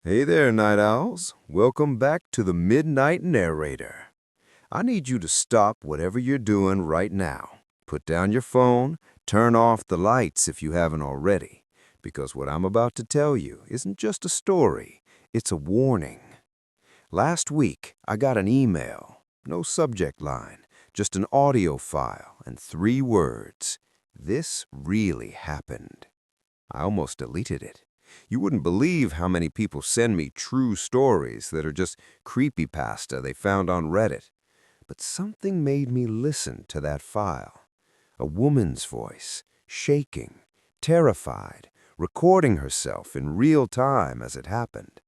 Hey there, night owls. Welcome back to the Midnight Narrator. I need you to stop whatever you're doing right now. Put down your phone, turn off the lights if you haven't already, because what I'm about to tell you isn't just a story, it's a warning. Last week, I got an email. No subject line, just an audio file and 3 words. This really happened. I almost deleted it. You wouldn't believe how many people send me true stories that are just creepypasta they found on Reddit. But something made me listen to that file. A woman's voice, shaking, terrified, recording herself in real time as it happened.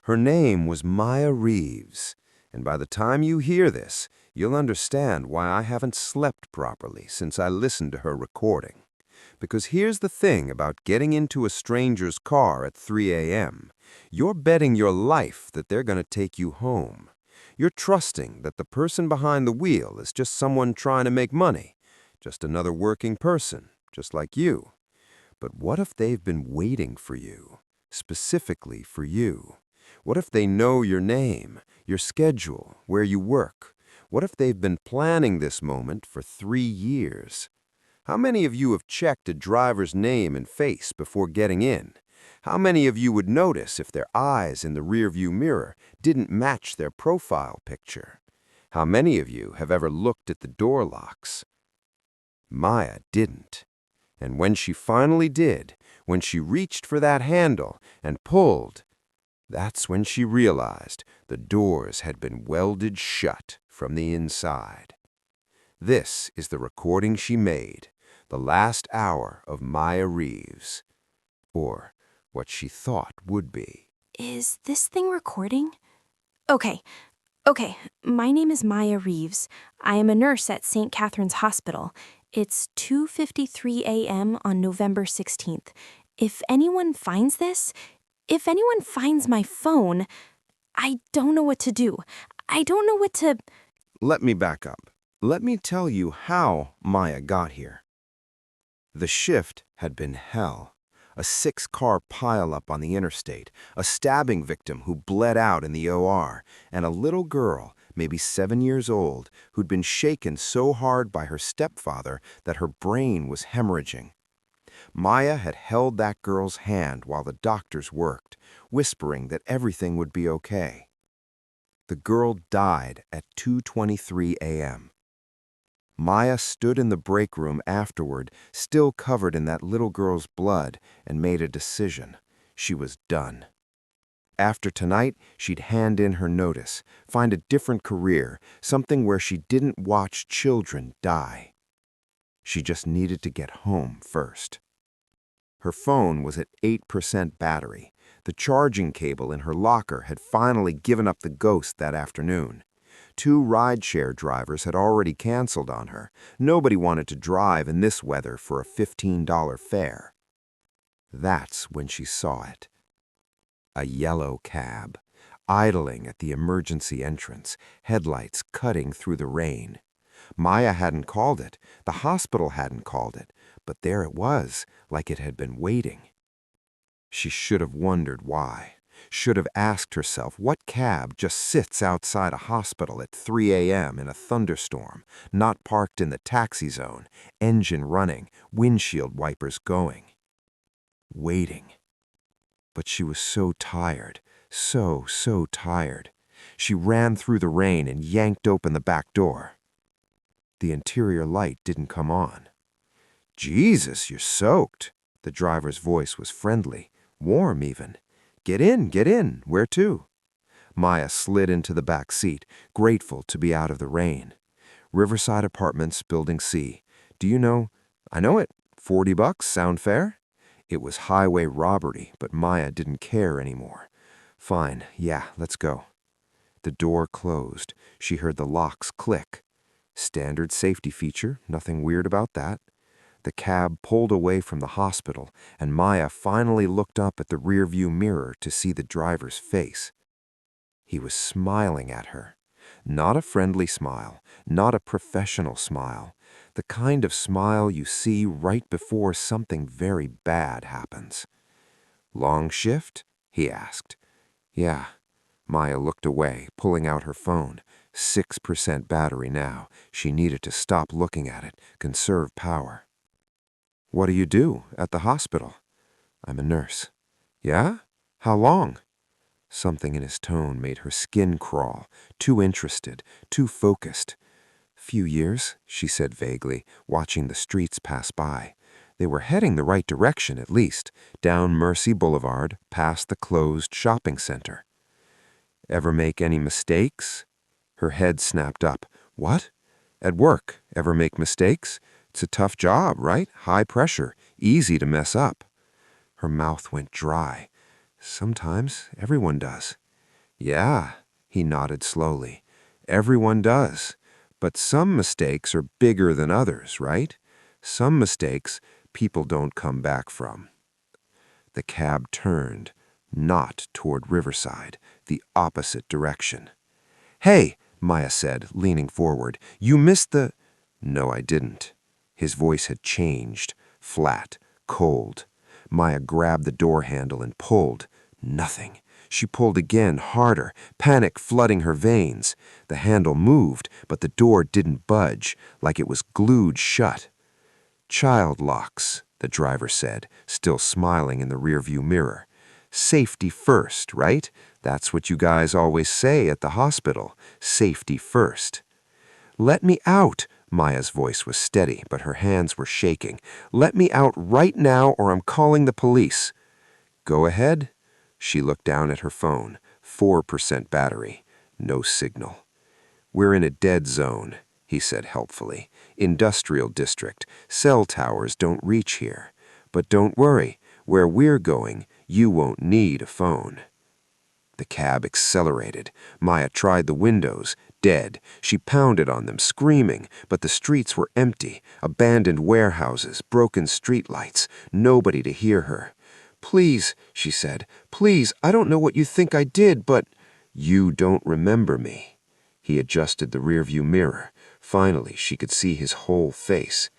Her name was Maya Reeves, and by the time you hear this, you'll understand why I haven't slept properly since I listened to her recording. Because here's the thing about getting into a stranger's car at 3 a.m. You're betting your life that they're going to take you home. You're trusting that the person behind the wheel is just someone trying to make money, just another working person, just like you. But what if they've been waiting for you, specifically for you? What if they know your name, your schedule, where you work? What if they've been planning this moment for 3 years? How many of you have checked a driver's name and face before getting in? How many of you would notice if their eyes in the rearview mirror didn't match their profile picture? How many of you have ever looked at the door locks? Maya didn't. And when she finally did, when she reached for that handle and pulled, that's when she realized the doors had been welded shut from the inside. This is the recording she made, the last hour of Maya Reeves, or what she thought would be. Is this thing recording? Okay, My name is Maya Reeves. I am a nurse at St. Catherine's Hospital. It's 2:53 a.m. on November 16th. If anyone finds this, if anyone finds my phone, I don't know what to do. I don't know what to... Let me back up. Let me tell you how Maya got here. The shift had been hell. A 6-car pileup on the interstate, a stabbing victim who bled out in the OR, and a little girl, maybe 7 years old, who'd been shaken so hard by her stepfather that her brain was hemorrhaging. Maya had held that girl's hand while the doctors worked, whispering that everything would be okay. The girl died at 2:23 a.m. Maya stood in the break room afterward, still covered in that little girl's blood, and made a decision. She was done. After tonight, she'd hand in her notice, find a different career, something where she didn't watch children die. She just needed to get home first. Her phone was at 8% battery. The charging cable in her locker had finally given up the ghost that afternoon. 2 rideshare drivers had already canceled on her. Nobody wanted to drive in this weather for a $15 fare. That's when she saw it. A yellow cab, idling at the emergency entrance, headlights cutting through the rain. Maya hadn't called it, the hospital hadn't called it, but there it was, like it had been waiting. She should have wondered why. Should have asked herself what cab just sits outside a hospital at 3 a.m. in a thunderstorm, not parked in the taxi zone, engine running, windshield wipers going. Waiting. But she was so tired, so tired. She ran through the rain and yanked open the back door. The interior light didn't come on. "Jesus, you're soaked." The driver's voice was friendly, warm even. Get in. Where to?" Maya slid into the back seat, grateful to be out of the rain. Riverside Apartments, Building C. Do you know? I know it. $40, sound fair? It was highway robbery, but Maya didn't care anymore. Fine, yeah, let's go. The door closed. She heard the locks click. Standard safety feature, nothing weird about that. The cab pulled away from the hospital, and Maya finally looked up at the rearview mirror to see the driver's face. He was smiling at her. Not a friendly smile, not a professional smile. The kind of smile you see right before something very bad happens. "Long shift?" he asked. Yeah. Maya looked away, pulling out her phone. 6% battery now. She needed to stop looking at it, conserve power. What do you do at the hospital? I'm a nurse. Yeah? How long? Something in his tone made her skin crawl, too interested, too focused. Few years, she said vaguely, watching the streets pass by. They were heading the right direction, at least, down Mercy Boulevard, past the closed shopping center. Ever make any mistakes? Her head snapped up. What? At work, ever make mistakes? It's a tough job, right? High pressure, easy to mess up. Her mouth went dry. Sometimes everyone does. Yeah, he nodded slowly. Everyone does. But some mistakes are bigger than others, right? Some mistakes people don't come back from. The cab turned, not toward Riverside, the opposite direction. Hey, Maya said, leaning forward. You missed the... No, I didn't. His voice had changed, flat, cold. Maya grabbed the door handle and pulled. Nothing. She pulled again, harder, panic flooding her veins. The handle moved, but the door didn't budge, like it was glued shut. Child locks, the driver said, still smiling in the rearview mirror. Safety first, right? That's what you guys always say at the hospital. Safety first. Let me out. Maya's voice was steady, but her hands were shaking. Let me out right now or I'm calling the police. Go ahead. She looked down at her phone. 4% battery. No signal. We're in a dead zone, he said helpfully. Industrial district. Cell towers don't reach here. But don't worry. Where we're going, you won't need a phone. The cab accelerated. Maya tried the windows. Dead. She pounded on them, screaming, but the streets were empty. Abandoned warehouses, broken streetlights. Nobody to hear her. Please, she said. Please, I don't know what you think I did, but... You don't remember me. He adjusted the rearview mirror. Finally, she could see his whole face.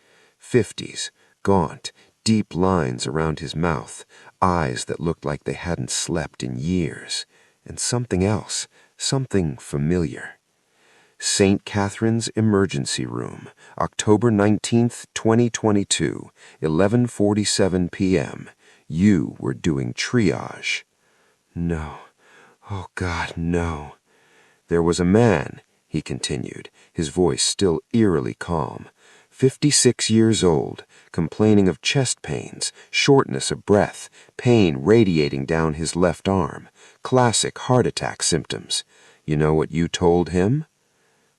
50s, gaunt, deep lines around his mouth, eyes that looked like they hadn't slept in years. And something else, something familiar. St. Catherine's Emergency Room, October 19th, 2022, 11:47 p.m. You were doing triage. No. Oh, God, no. There was a man, he continued, his voice still eerily calm, 56 years old, complaining of chest pains, shortness of breath, pain radiating down his left arm, classic heart attack symptoms. You know what you told him?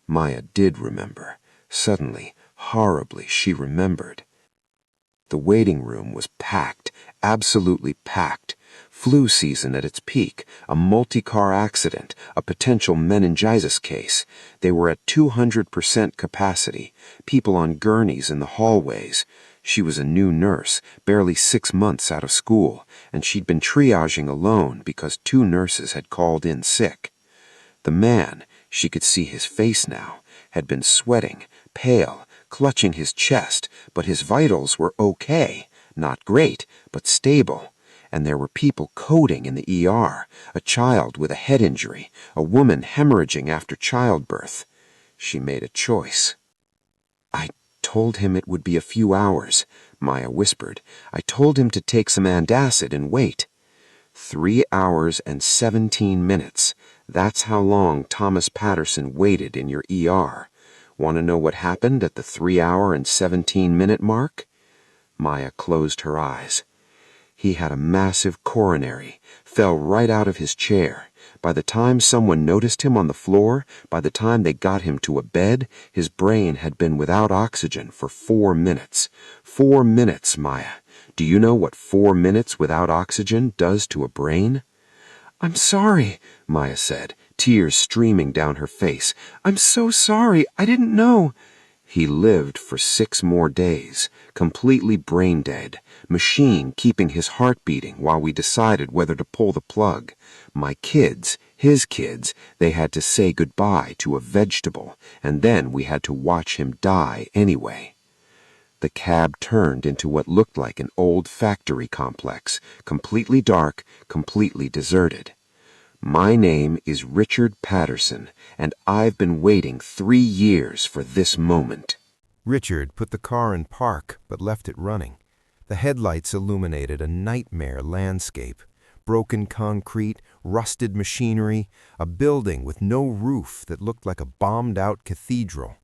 Maya did remember. Suddenly, horribly, she remembered. The waiting room was packed, absolutely packed. Flu season at its peak, a multi-car accident, a potential meningitis case. They were at 200% capacity, people on gurneys in the hallways. She was a new nurse, barely 6 months out of school, and she'd been triaging alone because 2 nurses had called in sick. The man, she could see his face now, had been sweating, pale, clutching his chest, but his vitals were okay. Not great, but stable. And there were people coding in the ER, a child with a head injury, a woman hemorrhaging after childbirth. She made a choice. I told him it would be a few hours, Maya whispered. I told him to take some antacid and wait. 3 hours and 17 minutes. That's how long Thomas Patterson waited in your ER. Want to know what happened at the 3-hour and 17-minute mark? Maya closed her eyes. He had a massive coronary, fell right out of his chair. By the time someone noticed him on the floor, by the time they got him to a bed, his brain had been without oxygen for 4 minutes. 4 minutes, Maya. Do you know what 4 minutes without oxygen does to a brain? I'm sorry, Maya said, tears streaming down her face. I'm so sorry. I didn't know. He lived for 6 more days, completely brain dead, machine keeping his heart beating while we decided whether to pull the plug. My kids, his kids, they had to say goodbye to a vegetable, and then we had to watch him die anyway. The cab turned into what looked like an old factory complex, completely dark, completely deserted. My name is Richard Patterson, and I've been waiting 3 years for this moment. Richard put the car in park but left it running. The headlights illuminated a nightmare landscape. Broken concrete, rusted machinery, a building with no roof that looked like a bombed-out cathedral.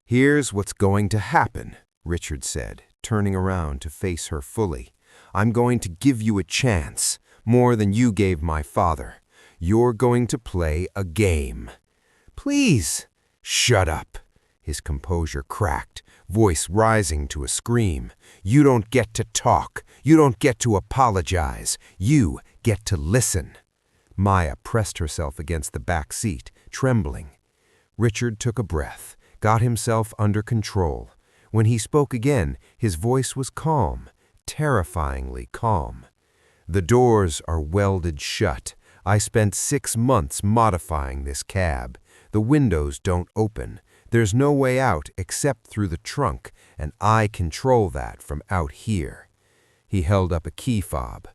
"Here's what's going to happen," Richard said, turning around to face her fully. "I'm going to give you a chance, more than you gave my father. You're going to play a game." "Please." "Shut up." His composure cracked, voice rising to a scream. "You don't get to talk. You don't get to apologize. You get to listen." Maya pressed herself against the back seat, trembling. Richard took a breath, got himself under control. When he spoke again, his voice was calm, terrifyingly calm. "The doors are welded shut. I spent 6 months modifying this cab. The windows don't open. There's no way out except through the trunk, and I control that from out here." He held up a key fob.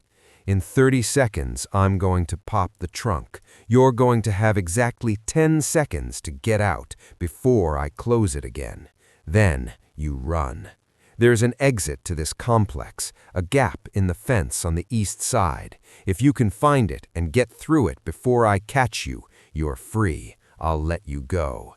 "In 30 seconds, I'm going to pop the trunk. You're going to have exactly 10 seconds to get out before I close it again. Then you run. There's an exit to this complex, a gap in the fence on the east side. If you can find it and get through it before I catch you, you're free. I'll let you go."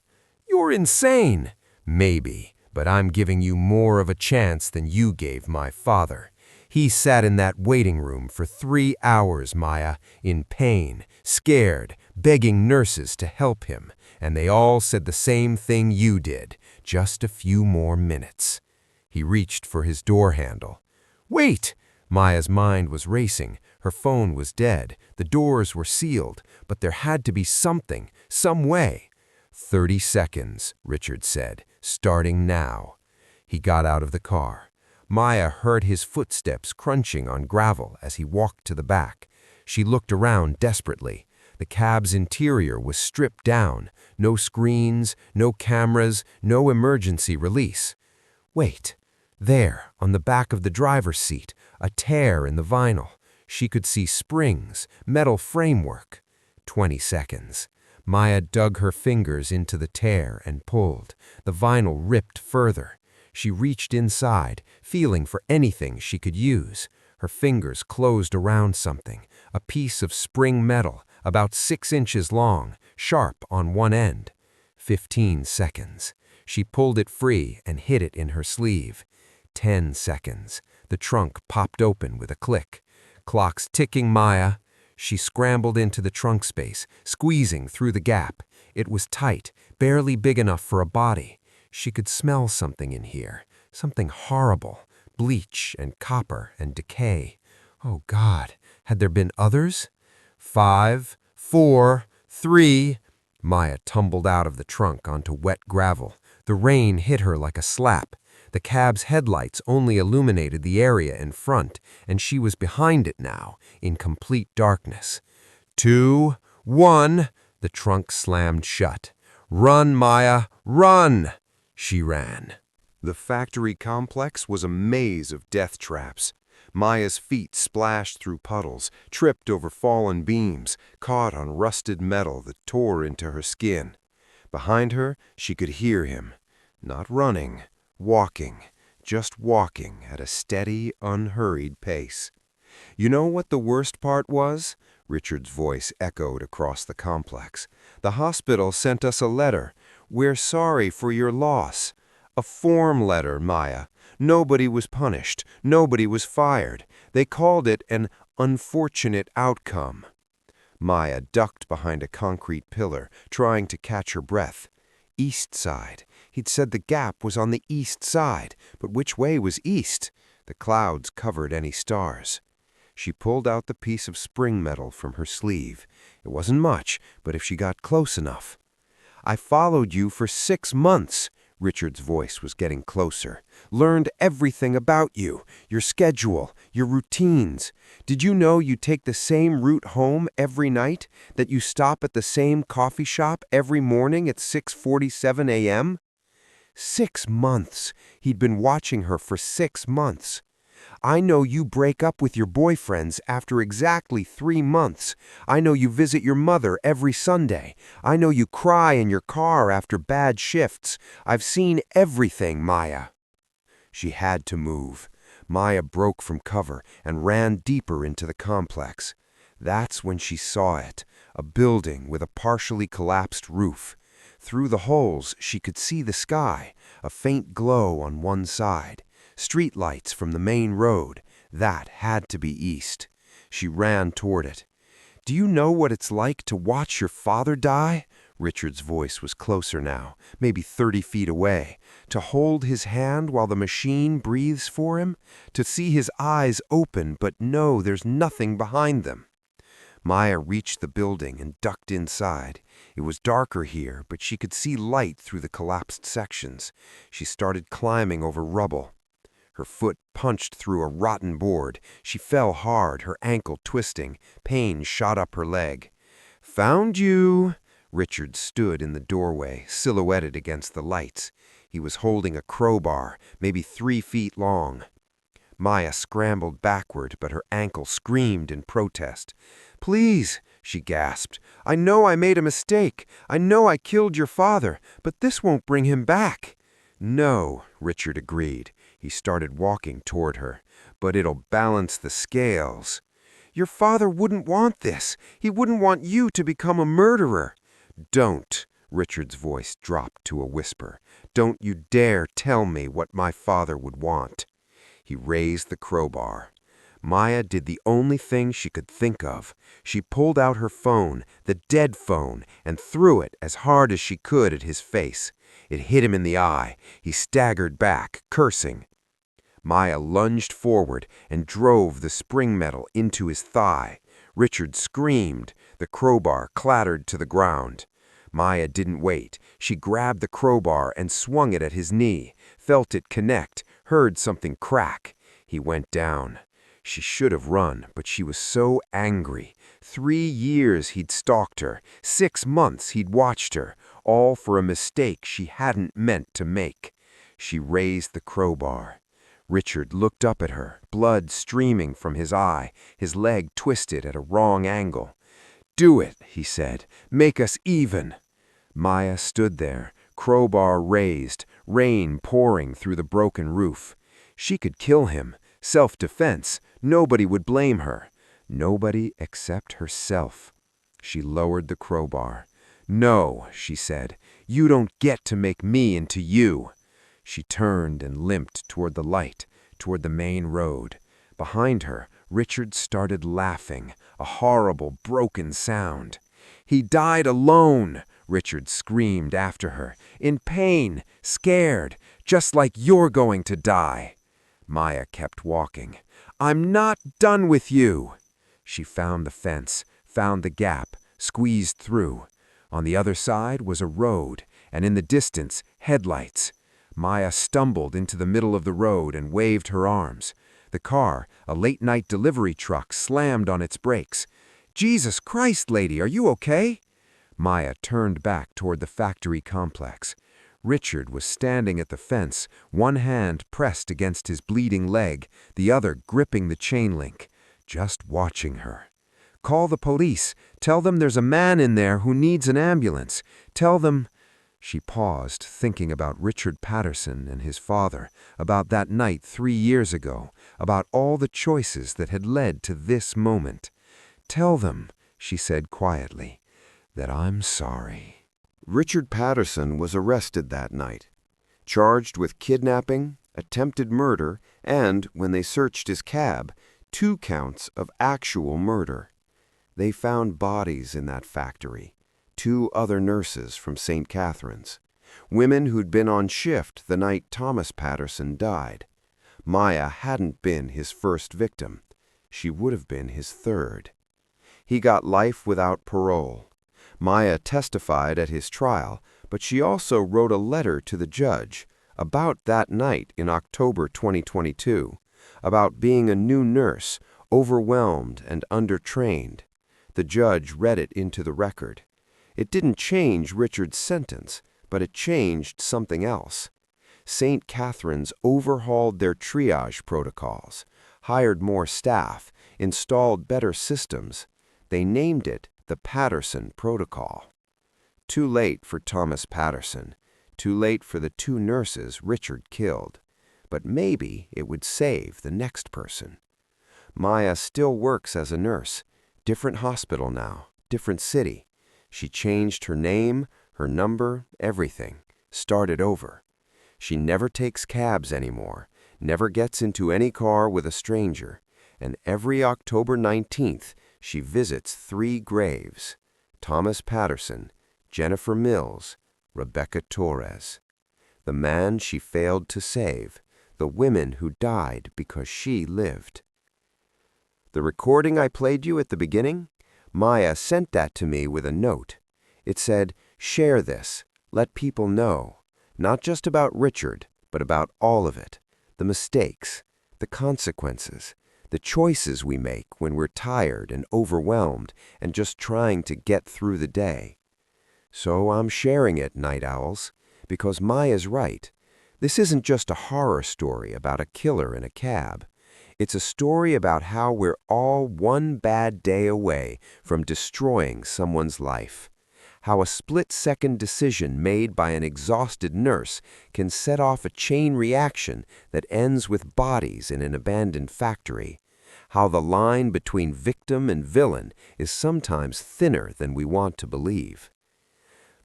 "You're insane." "Maybe, but I'm giving you more of a chance than you gave my father. He sat in that waiting room for 3 hours, Maya, in pain, scared, begging nurses to help him, and they all said the same thing you did, just a few more minutes." He reached for his door handle. "Wait!" Maya's mind was racing. Her phone was dead. The doors were sealed, but there had to be something, some way. 30 seconds, Richard said, starting now. He got out of the car. Maya heard his footsteps crunching on gravel as he walked to the back. She looked around desperately. The cab's interior was stripped down. No screens, no cameras, no emergency release. Wait. There, on the back of the driver's seat, a tear in the vinyl. She could see springs, metal framework. 20 seconds. Maya dug her fingers into the tear and pulled. The vinyl ripped further. She reached inside, feeling for anything she could use. Her fingers closed around something, a piece of spring metal, about 6 inches long, sharp on one end. 15 seconds. She pulled it free and hid it in her sleeve. 10 seconds. The trunk popped open with a click. Clock's ticking, Maya. She scrambled into the trunk space, squeezing through the gap. It was tight, barely big enough for a body. She could smell something in here, something horrible, bleach and copper and decay. Oh God, had there been others? 5, 4, 3. Maya tumbled out of the trunk onto wet gravel. The rain hit her like a slap. The cab's headlights only illuminated the area in front, and she was behind it now, in complete darkness. 2, 1. The trunk slammed shut. "Run, Maya, run!" She ran. The factory complex was a maze of death traps. Maya's feet splashed through puddles, tripped over fallen beams, caught on rusted metal that tore into her skin. Behind her, she could hear him. Not running, walking, just walking at a steady, unhurried pace. "You know what the worst part was?" Richard's voice echoed across the complex. "The hospital sent us a letter. 'We're sorry for your loss.' A form letter, Maya. Nobody was punished. Nobody was fired. They called it an unfortunate outcome." Maya ducked behind a concrete pillar, trying to catch her breath. East side. He'd said the gap was on the east side, but which way was east? The clouds covered any stars. She pulled out the piece of spring metal from her sleeve. It wasn't much, but if she got close enough. "I followed you for 6 months." Richard's voice was getting closer. "Learned everything about you, your schedule, your routines. Did you know you take the same route home every night? That you stop at the same coffee shop every morning at 6:47 a.m.? 6 months. He'd been watching her for 6 months. I know you break up with your boyfriends after exactly 3 months. I know you visit your mother every Sunday. I know you cry in your car after bad shifts. I've seen everything, Maya." She had to move. Maya broke from cover and ran deeper into the complex. That's when she saw it, a building with a partially collapsed roof. Through the holes, she could see the sky, a faint glow on one side. Street lights from the main road. That had to be east. She ran toward it. "Do you know what it's like to watch your father die?" Richard's voice was closer now, maybe 30 feet away. "To hold his hand while the machine breathes for him? To see his eyes open but know there's nothing behind them?" Maya reached the building and ducked inside. It was darker here, but she could see light through the collapsed sections. She started climbing over rubble. Her foot punched through a rotten board. She fell hard, her ankle twisting. Pain shot up her leg. "Found you!" Richard stood in the doorway, silhouetted against the lights. He was holding a crowbar, maybe 3 feet long. Maya scrambled backward, but her ankle screamed in protest. "Please," she gasped. "I know I made a mistake. I know I killed your father, but this won't bring him back." "No," Richard agreed. He started walking toward her. "But it'll balance the scales." "Your father wouldn't want this. He wouldn't want you to become a murderer." "Don't," Richard's voice dropped to a whisper. "Don't you dare tell me what my father would want." He raised the crowbar. Maya did the only thing she could think of. She pulled out her phone, the dead phone, and threw it as hard as she could at his face. It hit him in the eye. He staggered back, cursing. Maya lunged forward and drove the spring metal into his thigh. Richard screamed. The crowbar clattered to the ground. Maya didn't wait. She grabbed the crowbar and swung it at his knee, felt it connect, heard something crack. He went down. She should have run, but she was so angry. 3 years he'd stalked her. 6 months he'd watched her, all for a mistake she hadn't meant to make. She raised the crowbar. Richard looked up at her, blood streaming from his eye, his leg twisted at a wrong angle. "Do it," he said. "Make us even." Maya stood there, crowbar raised, rain pouring through the broken roof. She could kill him. Self-defense. Nobody would blame her. Nobody except herself. She lowered the crowbar. "No," she said. "You don't get to make me into you." She turned and limped toward the light, toward the main road. Behind her, Richard started laughing, a horrible, broken sound. "He died alone," Richard screamed after her, "in pain, scared, just like you're going to die." Maya kept walking. "I'm not done with you." She found the fence, found the gap, squeezed through. On the other side was a road, and in the distance, headlights. Maya stumbled into the middle of the road and waved her arms. The car, a late-night delivery truck, slammed on its brakes. "Jesus Christ, lady, are you okay?" Maya turned back toward the factory complex. Richard was standing at the fence, one hand pressed against his bleeding leg, the other gripping the chain link, just watching her. "Call the police. Tell them there's a man in there who needs an ambulance. Tell them—" She paused, thinking about Richard Patterson and his father, about that night 3 years ago, about all the choices that had led to this moment. "Tell them," she said quietly, "that I'm sorry." Richard Patterson was arrested that night, charged with kidnapping, attempted murder, and, when they searched his cab, 2 counts of actual murder. They found bodies in that factory, 2 other nurses from St. Catherine's, women who'd been on shift the night Thomas Patterson died. Maya hadn't been his first victim. She would have been his third. He got life without parole. Maya testified at his trial, but she also wrote a letter to the judge about that night in October 2022, about being a new nurse, overwhelmed and undertrained. The judge read it into the record. It didn't change Richard's sentence, but it changed something else. St. Catherine's overhauled their triage protocols. hired more staff, installed better systems. They named it the Patterson Protocol. Too late for Thomas Patterson. Too late for the 2 nurses Richard killed. But maybe it would save the next person. Maya still works as a nurse. Different hospital now, different city. She changed her name, her number, everything. Started over. She never takes cabs anymore, never gets into any car with a stranger, and every October 19th she visits 3 graves: Thomas Patterson, Jennifer Mills, Rebecca Torres. The man she failed to save, the women who died because she lived. The recording I played you at the beginning? Maya sent that to me with a note. It said, "Share this. Let people know. Not just about Richard, but about all of it. The mistakes, the consequences, the choices we make when we're tired and overwhelmed and just trying to get through the day." So I'm sharing it, Night Owls, because Maya's right. This isn't just a horror story about a killer in a cab. It's a story about how we're all one bad day away from destroying someone's life. How a split-second decision made by an exhausted nurse can set off a chain reaction that ends with bodies in an abandoned factory. How the line between victim and villain is sometimes thinner than we want to believe.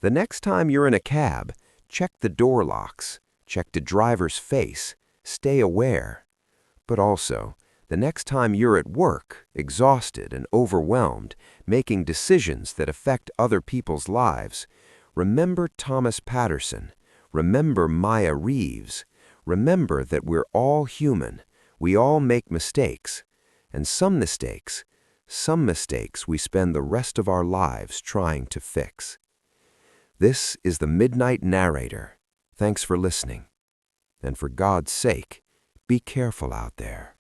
The next time you're in a cab, check the door locks, check the driver's face, stay aware. But also, the next time you're at work, exhausted and overwhelmed, making decisions that affect other people's lives, remember Thomas Patterson, remember Maya Reeves, remember that we're all human, we all make mistakes, and some mistakes we spend the rest of our lives trying to fix. This is the Midnight Narrator. Thanks for listening. And for God's sake, be careful out there.